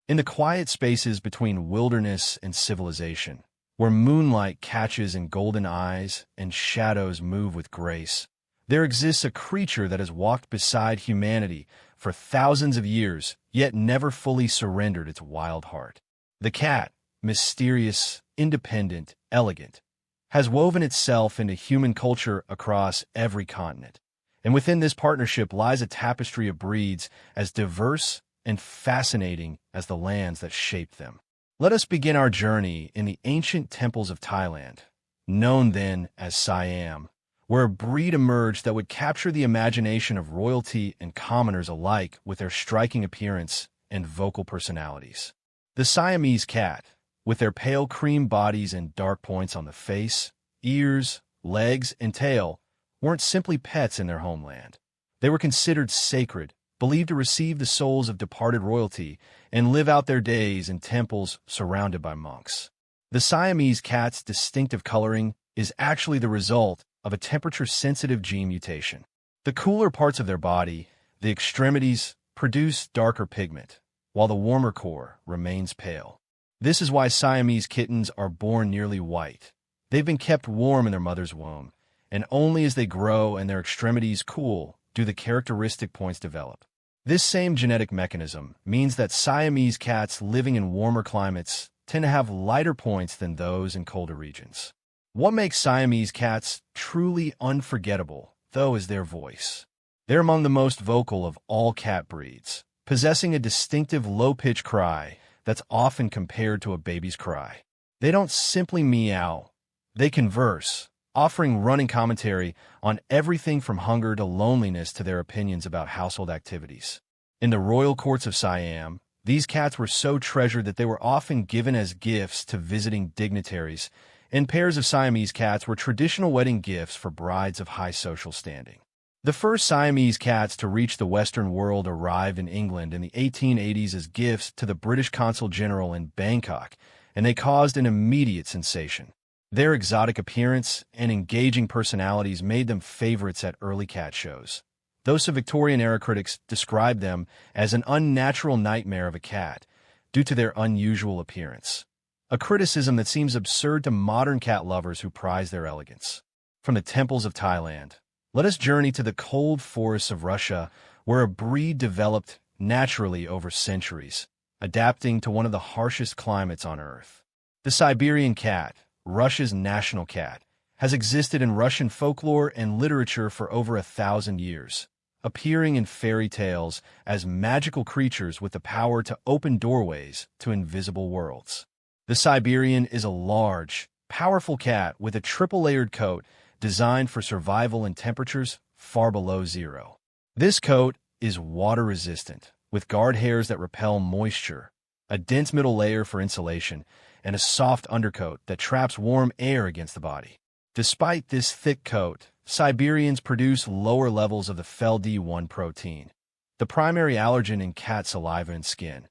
In the quiet spaces between wilderness and civilization, where moonlight catches in golden eyes and shadows move with grace, there exists a creature that has walked beside humanity for thousands of years, yet never fully surrendered its wild heart. The cat, mysterious, independent, elegant, has woven itself into human culture across every continent. And within this partnership lies a tapestry of breeds as diverse and fascinating as the lands that shaped them. Let us begin our journey in the ancient temples of Thailand, known then as Siam, where a breed emerged that would capture the imagination of royalty and commoners alike with their striking appearance and vocal personalities. The Siamese cat, with their pale cream bodies and dark points on the face, ears, legs, and tail, weren't simply pets in their homeland. They were considered sacred, believed to receive the souls of departed royalty, and live out their days in temples surrounded by monks. The Siamese cat's distinctive coloring is actually the result of a temperature-sensitive gene mutation. The cooler parts of their body, the extremities, produce darker pigment, while the warmer core remains pale. This is why Siamese kittens are born nearly white. They've been kept warm in their mother's womb, and only as they grow and their extremities cool do the characteristic points develop. This same genetic mechanism means that Siamese cats living in warmer climates tend to have lighter points than those in colder regions. What makes Siamese cats truly unforgettable, though, is their voice. They're among the most vocal of all cat breeds, possessing a distinctive low-pitched cry that's often compared to a baby's cry. They don't simply meow, they converse, offering running commentary on everything from hunger to loneliness to their opinions about household activities. In the royal courts of Siam, these cats were so treasured that they were often given as gifts to visiting dignitaries, and pairs of Siamese cats were traditional wedding gifts for brides of high social standing. The first Siamese cats to reach the Western world arrived in England in the 1880s as gifts to the British Consul General in Bangkok, and they caused an immediate sensation. Their exotic appearance and engaging personalities made them favorites at early cat shows. Those Victorian-era critics described them as an unnatural nightmare of a cat due to their unusual appearance, a criticism that seems absurd to modern cat lovers who prize their elegance. From the temples of Thailand, let us journey to the cold forests of Russia, where a breed developed naturally over centuries, adapting to one of the harshest climates on Earth. The Siberian cat, Russia's national cat, has existed in Russian folklore and literature for over 1,000 years, appearing in fairy tales as magical creatures with the power to open doorways to invisible worlds. The Siberian is a large, powerful cat with a triple-layered coat designed for survival in temperatures far below zero. This coat is water-resistant, with guard hairs that repel moisture, a dense middle layer for insulation, and a soft undercoat that traps warm air against the body. Despite this thick coat, Siberians produce lower levels of the FeLD1 protein, the primary allergen in cat saliva and skin,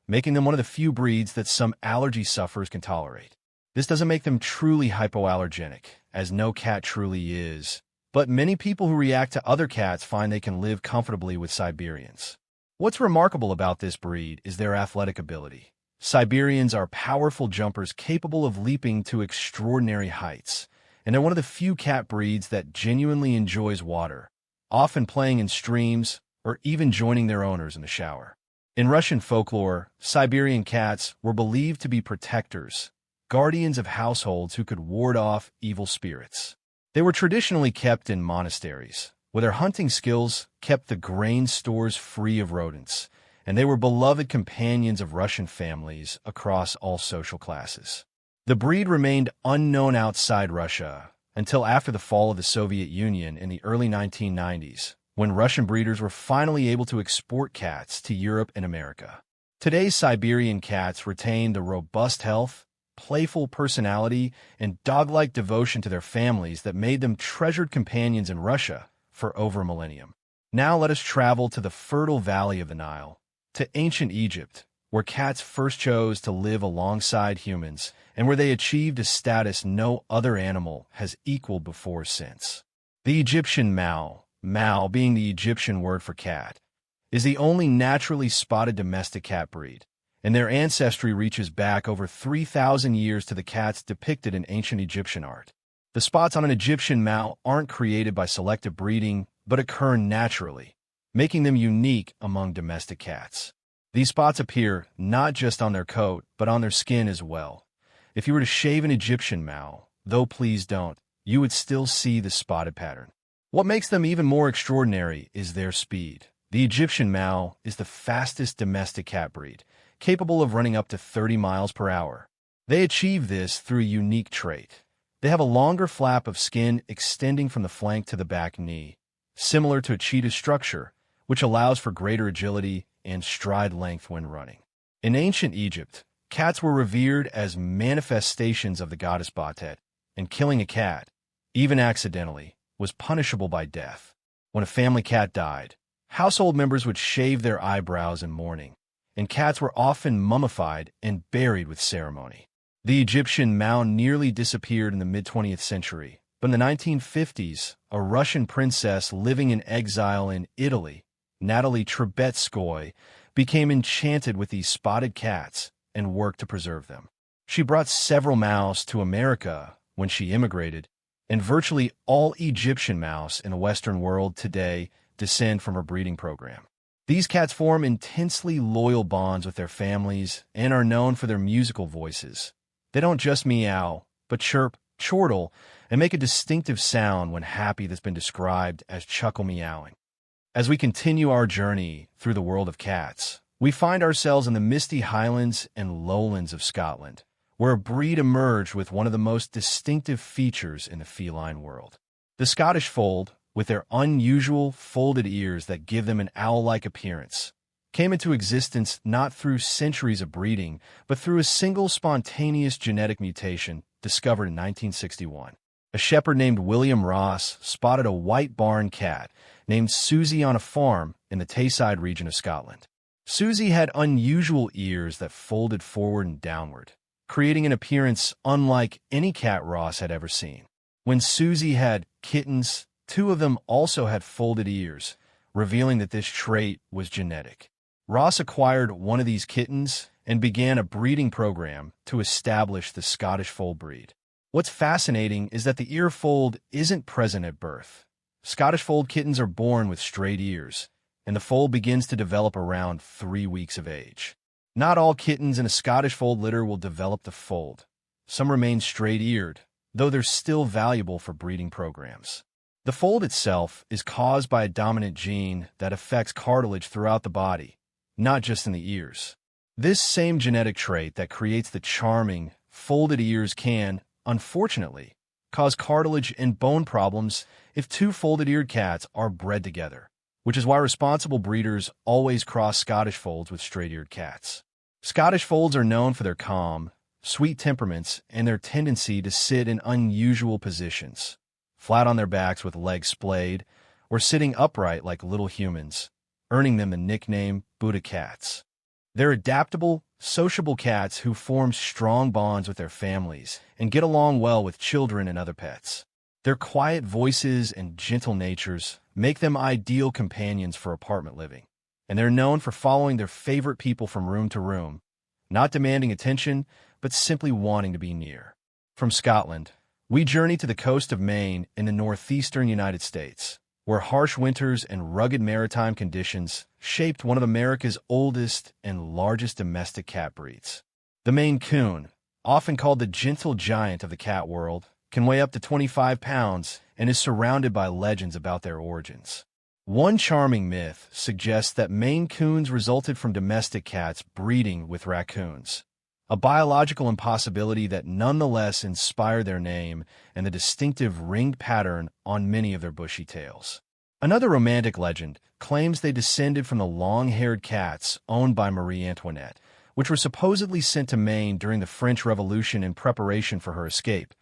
making them one of the few breeds that some allergy sufferers can tolerate. This doesn't make them truly hypoallergenic, as no cat truly is, but many people who react to other cats find they can live comfortably with Siberians. What's remarkable about this breed is their athletic ability. Siberians are powerful jumpers capable of leaping to extraordinary heights, and they're one of the few cat breeds that genuinely enjoys water, often playing in streams or even joining their owners in the shower. In Russian folklore, Siberian cats were believed to be protectors, guardians of households who could ward off evil spirits. They were traditionally kept in monasteries, where their hunting skills kept the grain stores free of rodents, and they were beloved companions of Russian families across all social classes. The breed remained unknown outside Russia until after the fall of the Soviet Union in the early 1990s, when Russian breeders were finally able to export cats to Europe and America. Today's Siberian cats retain the robust health, playful personality, and dog-like devotion to their families that made them treasured companions in Russia for over a millennium. Now let us travel to the fertile valley of the Nile, to ancient Egypt, where cats first chose to live alongside humans and where they achieved a status no other animal has equaled before or since. The Egyptian Mao, Mao being the Egyptian word for cat, is the only naturally spotted domestic cat breed, and their ancestry reaches back over 3,000 years to the cats depicted in ancient Egyptian art. The spots on an Egyptian Mao aren't created by selective breeding, but occur naturally, making them unique among domestic cats. These spots appear not just on their coat, but on their skin as well. If you were to shave an Egyptian Mao, though please don't, you would still see the spotted pattern. What makes them even more extraordinary is their speed. The Egyptian Mao is the fastest domestic cat breed, capable of running up to 30 miles per hour. They achieve this through a unique trait. They have a longer flap of skin extending from the flank to the back knee, similar to a cheetah's structure, which allows for greater agility and stride length when running. In ancient Egypt, cats were revered as manifestations of the goddess Batet, and killing a cat, even accidentally, was punishable by death. When a family cat died, household members would shave their eyebrows in mourning, and cats were often mummified and buried with ceremony. The Egyptian Mao nearly disappeared in the mid-20th century, but in the 1950s, a Russian princess living in exile in Italy, Natalie Trubetskoy, became enchanted with these spotted cats and worked to preserve them. She brought several Maos to America when she immigrated, and virtually all Egyptian Maos in the Western world today descend from her breeding program. These cats form intensely loyal bonds with their families and are known for their musical voices. They don't just meow, but chirp, chortle, and make a distinctive sound when happy that's been described as chuckle meowing. As we continue our journey through the world of cats, we find ourselves in the misty highlands and lowlands of Scotland, where a breed emerged with one of the most distinctive features in the feline world. The Scottish fold, with their unusual folded ears that give them an owl-like appearance, came into existence not through centuries of breeding, but through a single spontaneous genetic mutation discovered in 1961. A shepherd named William Ross spotted a white barn cat named Susie on a farm in the Tayside region of Scotland. Susie had unusual ears that folded forward and downward, creating an appearance unlike any cat Ross had ever seen. When Susie had kittens, two of them also had folded ears, revealing that this trait was genetic. Ross acquired one of these kittens and began a breeding program to establish the Scottish fold breed. What's fascinating is that the ear fold isn't present at birth. Scottish fold kittens are born with straight ears, and the fold begins to develop around 3 weeks of age. Not all kittens in a Scottish fold litter will develop the fold. Some remain straight-eared, though they're still valuable for breeding programs. The fold itself is caused by a dominant gene that affects cartilage throughout the body, not just in the ears. This same genetic trait that creates the charming, folded ears can, unfortunately, cause cartilage and bone problems if two folded-eared cats are bred together, which is why responsible breeders always cross Scottish folds with straight-eared cats. Scottish folds are known for their calm, sweet temperaments and their tendency to sit in unusual positions, flat on their backs with legs splayed, or sitting upright like little humans, earning them the nickname Buddha cats. They're adaptable, sociable cats who form strong bonds with their families and get along well with children and other pets. Their quiet voices and gentle natures make them ideal companions for apartment living, and they're known for following their favorite people from room to room, not demanding attention, but simply wanting to be near. From Scotland, we journey to the coast of Maine in the northeastern United States, where harsh winters and rugged maritime conditions shaped one of America's oldest and largest domestic cat breeds. The Maine Coon, often called the gentle giant of the cat world, can weigh up to 25 pounds and is surrounded by legends about their origins. One charming myth suggests that Maine Coons resulted from domestic cats breeding with raccoons, a biological impossibility that nonetheless inspired their name and the distinctive ringed pattern on many of their bushy tails. Another romantic legend claims they descended from the long-haired cats owned by Marie Antoinette, which were supposedly sent to Maine during the French Revolution in preparation for her escape,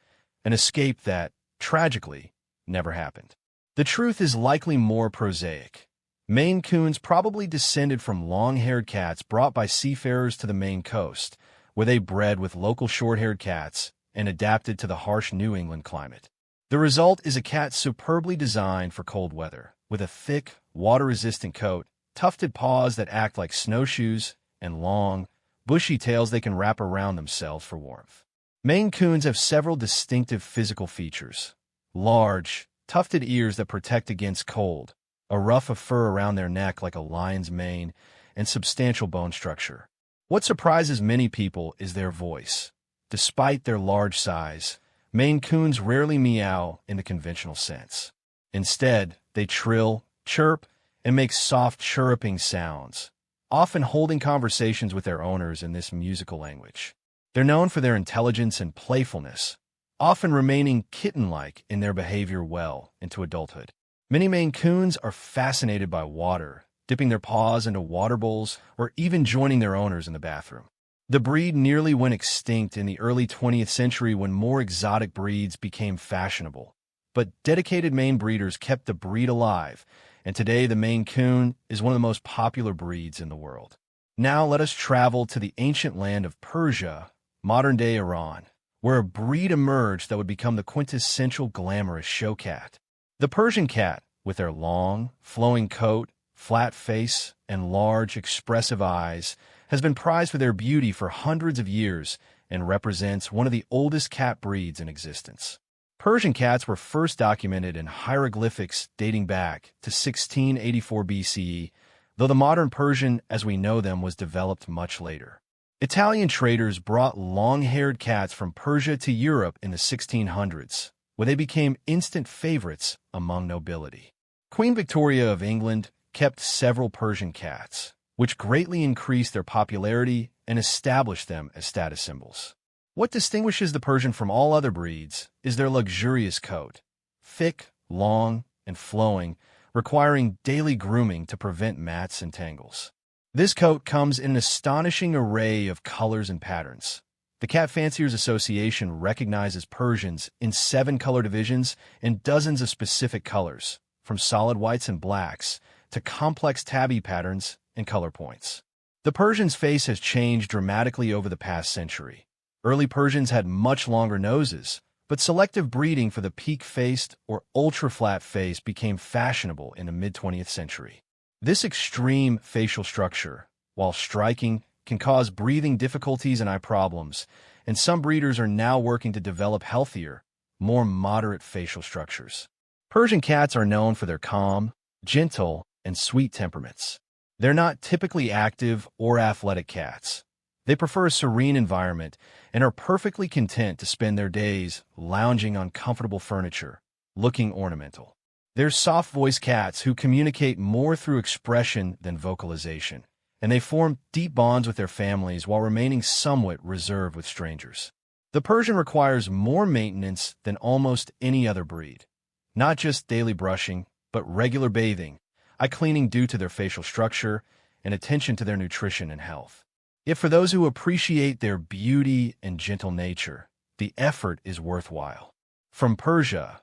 an escape that, tragically, never happened. The truth is likely more prosaic. Maine Coons probably descended from long-haired cats brought by seafarers to the Maine coast, where they bred with local short-haired cats and adapted to the harsh New England climate. The result is a cat superbly designed for cold weather, with a thick, water-resistant coat, tufted paws that act like snowshoes, and long, bushy tails they can wrap around themselves for warmth. Maine Coons have several distinctive physical features. Large, tufted ears that protect against cold, a ruff of fur around their neck like a lion's mane, and substantial bone structure. What surprises many people is their voice. Despite their large size, Maine Coons rarely meow in the conventional sense. Instead, they trill, chirp, and make soft chirruping sounds, often holding conversations with their owners in this musical language. They're known for their intelligence and playfulness, often remaining kitten-like in their behavior well into adulthood. Many Maine Coons are fascinated by water, dipping their paws into water bowls or even joining their owners in the bathroom. The breed nearly went extinct in the early 20th century when more exotic breeds became fashionable. But dedicated Maine breeders kept the breed alive, and today the Maine Coon is one of the most popular breeds in the world. Now let us travel to the ancient land of Persia, modern-day Iran, where a breed emerged that would become the quintessential glamorous show cat. The Persian cat, with their long, flowing coat, flat face, and large, expressive eyes, has been prized for their beauty for hundreds of years and represents one of the oldest cat breeds in existence. Persian cats were first documented in hieroglyphics dating back to 1684 BCE, though the modern Persian as we know them was developed much later. Italian traders brought long-haired cats from Persia to Europe in the 1600s, where they became instant favorites among nobility. Queen Victoria of England kept several Persian cats, which greatly increased their popularity and established them as status symbols. What distinguishes the Persian from all other breeds is their luxurious coat, thick, long, and flowing, requiring daily grooming to prevent mats and tangles. This coat comes in an astonishing array of colors and patterns. The Cat Fanciers Association recognizes Persians in 7 color divisions and dozens of specific colors, from solid whites and blacks to complex tabby patterns and color points. The Persian's face has changed dramatically over the past century. Early Persians had much longer noses, but selective breeding for the peak-faced or ultra-flat face became fashionable in the mid-20th century. This extreme facial structure, while striking, can cause breathing difficulties and eye problems, and some breeders are now working to develop healthier, more moderate facial structures. Persian cats are known for their calm, gentle, and sweet temperaments. They're not typically active or athletic cats. They prefer a serene environment and are perfectly content to spend their days lounging on comfortable furniture, looking ornamental. They're soft-voiced cats who communicate more through expression than vocalization, and they form deep bonds with their families while remaining somewhat reserved with strangers. The Persian requires more maintenance than almost any other breed. Not just daily brushing, but regular bathing, eye cleaning due to their facial structure, and attention to their nutrition and health. Yet for those who appreciate their beauty and gentle nature, the effort is worthwhile. From Persia,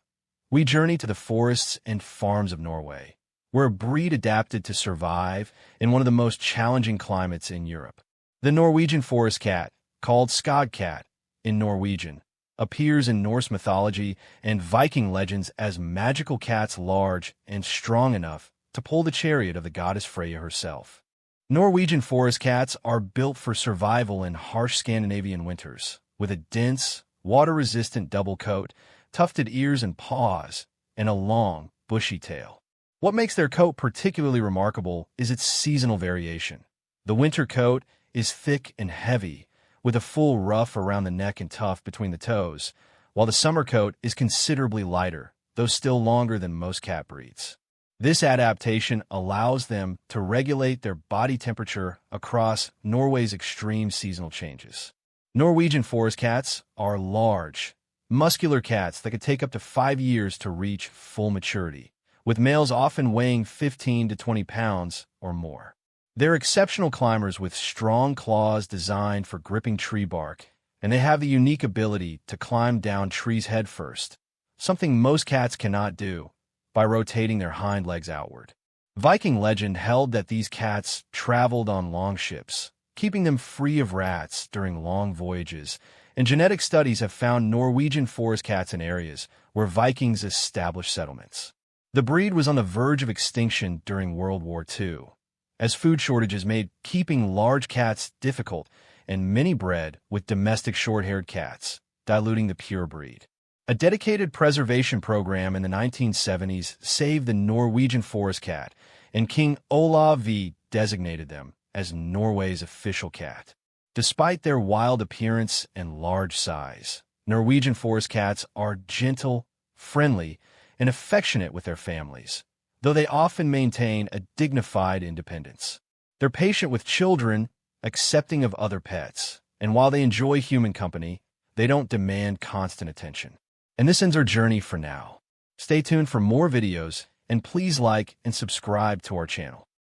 we journey to the forests and farms of Norway, where a breed adapted to survive in one of the most challenging climates in Europe. The Norwegian Forest Cat, called Skogcat in Norwegian, appears in Norse mythology and Viking legends as magical cats large and strong enough to pull the chariot of the goddess Freya herself. Norwegian forest cats are built for survival in harsh Scandinavian winters, with a dense, water-resistant double coat, tufted ears and paws, and a long, bushy tail. What makes their coat particularly remarkable is its seasonal variation. The winter coat is thick and heavy, with a full ruff around the neck and tuft between the toes, while the summer coat is considerably lighter, though still longer than most cat breeds. This adaptation allows them to regulate their body temperature across Norway's extreme seasonal changes. Norwegian forest cats are large, muscular cats that could take up to 5 years to reach full maturity, with males often weighing 15 to 20 pounds or more. They're exceptional climbers with strong claws designed for gripping tree bark, and they have the unique ability to climb down trees headfirst, something most cats cannot do, by rotating their hind legs outward. Viking legend held that these cats traveled on long ships, keeping them free of rats during long voyages, and genetic studies have found Norwegian forest cats in areas where Vikings established settlements. The breed was on the verge of extinction during World War II, as food shortages made keeping large cats difficult, and many bred with domestic short-haired cats, diluting the pure breed. A dedicated preservation program in the 1970s saved the Norwegian Forest Cat, and King Olav V designated them as Norway's official cat. Despite their wild appearance and large size, Norwegian forest cats are gentle, friendly, and affectionate with their families, though they often maintain a dignified independence. They're patient with children, accepting of other pets, and while they enjoy human company, they don't demand constant attention. And this ends our journey for now. Stay tuned for more videos, and please like and subscribe to our channel.